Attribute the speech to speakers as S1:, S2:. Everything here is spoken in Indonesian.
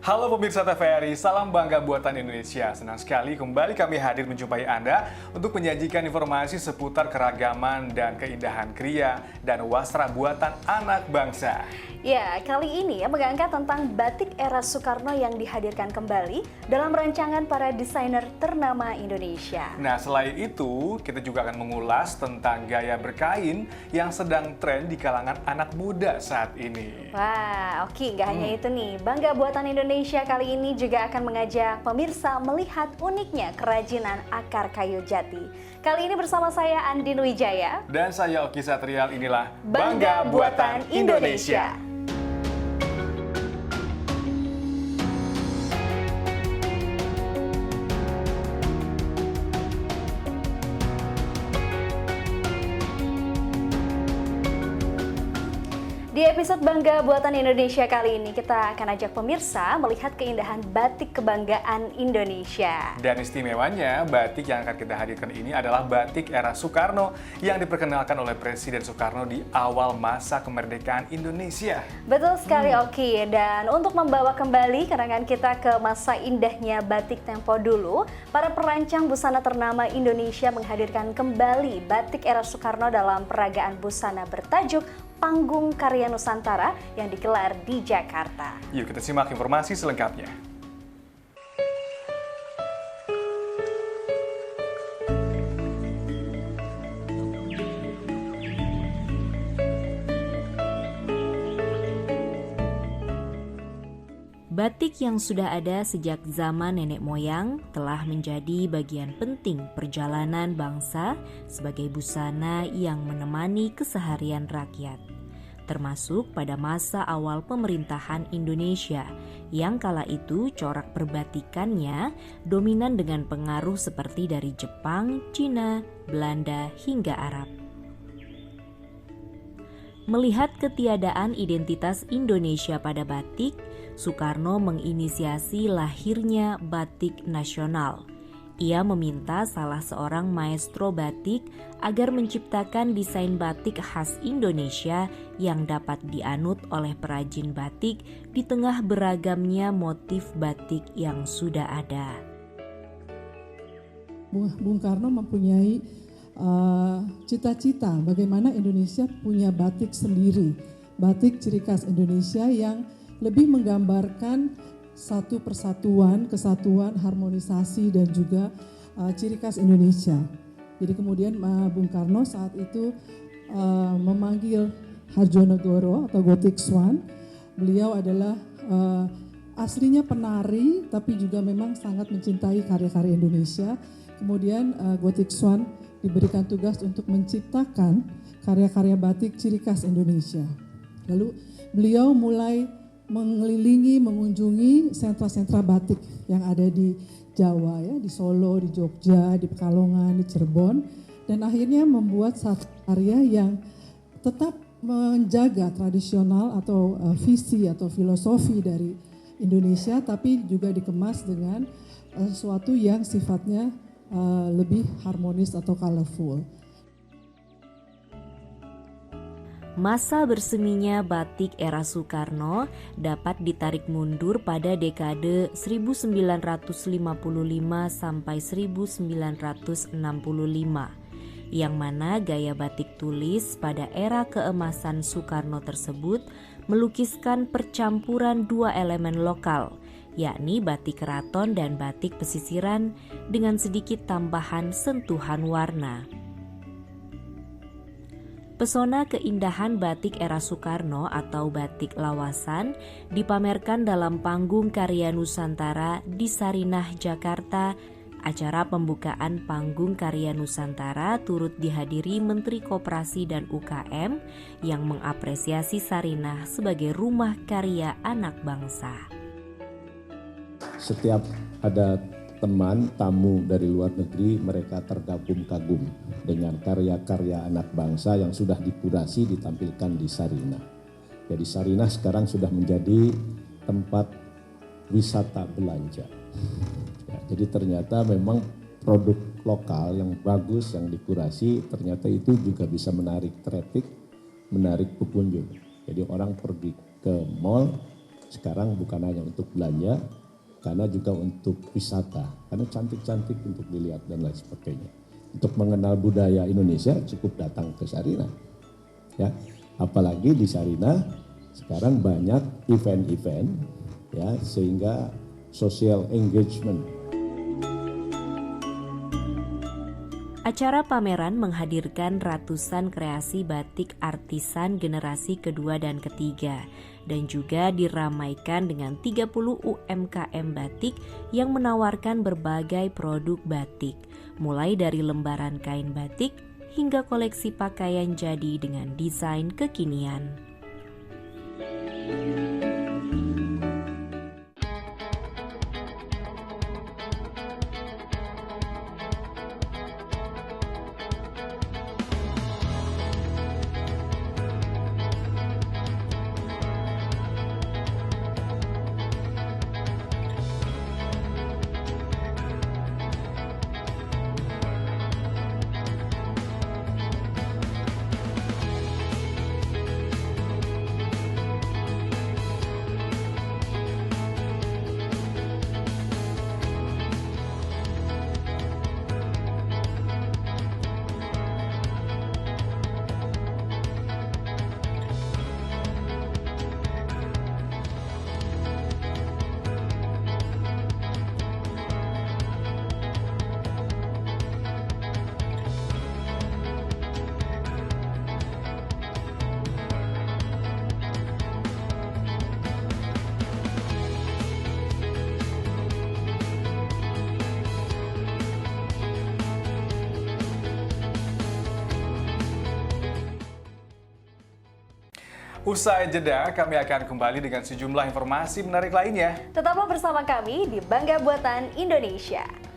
S1: Halo pemirsa TVRI, salam bangga buatan Indonesia. Senang sekali kembali kami hadir menjumpai Anda untuk menyajikan informasi seputar keragaman dan keindahan kriya dan wastra buatan anak bangsa.
S2: Ya, kali ini mengangkat tentang batik era Soekarno yang dihadirkan kembali dalam rancangan para desainer ternama Indonesia.
S1: Nah, selain itu, kita juga akan mengulas tentang gaya berkain yang sedang tren di kalangan anak muda saat ini.
S2: Wah, oke, nggak hanya itu nih. Bangga Buatan Indonesia kali ini juga akan mengajak pemirsa melihat uniknya kerajinan akar kayu jati. Kali ini bersama saya Andin Wijaya.
S1: Dan saya Oki Satrial, inilah
S2: Bangga Buatan Indonesia. Di episode Bangga Buatan Indonesia kali ini kita akan ajak pemirsa melihat keindahan batik kebanggaan Indonesia.
S1: Dan istimewanya, batik yang akan kita hadirkan ini adalah batik era Soekarno yang diperkenalkan oleh Presiden Soekarno di awal masa kemerdekaan Indonesia.
S2: Betul sekali Oki, dan untuk membawa kembali kenangan kita ke masa indahnya batik tempo dulu, para perancang busana ternama Indonesia menghadirkan kembali batik era Soekarno dalam peragaan busana bertajuk Panggung Karya Nusantara yang digelar di Jakarta.
S1: Yuk kita simak informasi selengkapnya.
S3: Batik yang sudah ada sejak zaman nenek moyang telah menjadi bagian penting perjalanan bangsa sebagai busana yang menemani keseharian rakyat. Termasuk pada masa awal pemerintahan Indonesia yang kala itu corak perbatikannya dominan dengan pengaruh seperti dari Jepang, Cina, Belanda hingga Arab. Melihat ketiadaan identitas Indonesia pada batik, Soekarno menginisiasi lahirnya batik nasional. Ia meminta salah seorang maestro batik agar menciptakan desain batik khas Indonesia yang dapat dianut oleh perajin batik di tengah beragamnya motif batik yang sudah ada.
S4: Bung Karno mempunyai cita-cita bagaimana Indonesia punya batik sendiri, batik ciri khas Indonesia yang lebih menggambarkan satu persatuan, kesatuan, harmonisasi dan juga ciri khas Indonesia. Jadi kemudian Bung Karno saat itu memanggil Harjonegoro atau Gothic Swan. Beliau adalah aslinya penari tapi juga memang sangat mencintai karya-karya Indonesia. Kemudian Gothic Swan diberikan tugas untuk menciptakan karya-karya batik ciri khas Indonesia. Lalu beliau mulai mengelilingi, mengunjungi sentra-sentra batik yang ada di Jawa, ya, di Solo, di Jogja, di Pekalongan, di Cirebon, dan akhirnya membuat satu karya yang tetap menjaga tradisional atau visi atau filosofi dari Indonesia, tapi juga dikemas dengan sesuatu yang sifatnya lebih harmonis atau colorful.
S3: Masa berseminya batik era Soekarno dapat ditarik mundur pada dekade 1955 sampai 1965, yang mana gaya batik tulis pada era keemasan Soekarno tersebut melukiskan percampuran dua elemen lokal, yakni batik keraton dan batik pesisiran dengan sedikit tambahan sentuhan warna. Pesona keindahan batik era Soekarno atau batik lawasan dipamerkan dalam Panggung Karya Nusantara di Sarinah, Jakarta. Acara pembukaan Panggung Karya Nusantara turut dihadiri Menteri Koperasi dan UKM yang mengapresiasi Sarinah sebagai rumah karya anak bangsa.
S5: Setiap ada teman, tamu dari luar negeri, mereka terkagum-kagum dengan karya-karya anak bangsa yang sudah dikurasi ditampilkan di Sarinah. Jadi Sarinah sekarang sudah menjadi tempat wisata belanja. Ya, jadi ternyata memang produk lokal yang bagus, yang dikurasi, ternyata itu juga bisa menarik traffic, menarik pengunjung. Jadi orang pergi ke mall, Sekarang bukan hanya untuk belanja, karena juga untuk wisata, karena cantik-cantik untuk dilihat dan lain sebagainya. Untuk mengenal budaya Indonesia cukup datang ke Sarinah. Ya, apalagi di Sarinah sekarang banyak event-event, ya, sehingga social engagement.
S3: Acara pameran menghadirkan ratusan kreasi batik artisan generasi kedua dan ketiga dan juga diramaikan dengan 30 UMKM batik yang menawarkan berbagai produk batik, mulai dari lembaran kain batik hingga koleksi pakaian jadi dengan desain kekinian.
S1: Usai jeda, kami akan kembali dengan sejumlah informasi menarik lainnya.
S2: Tetaplah bersama kami di Bangga Buatan Indonesia.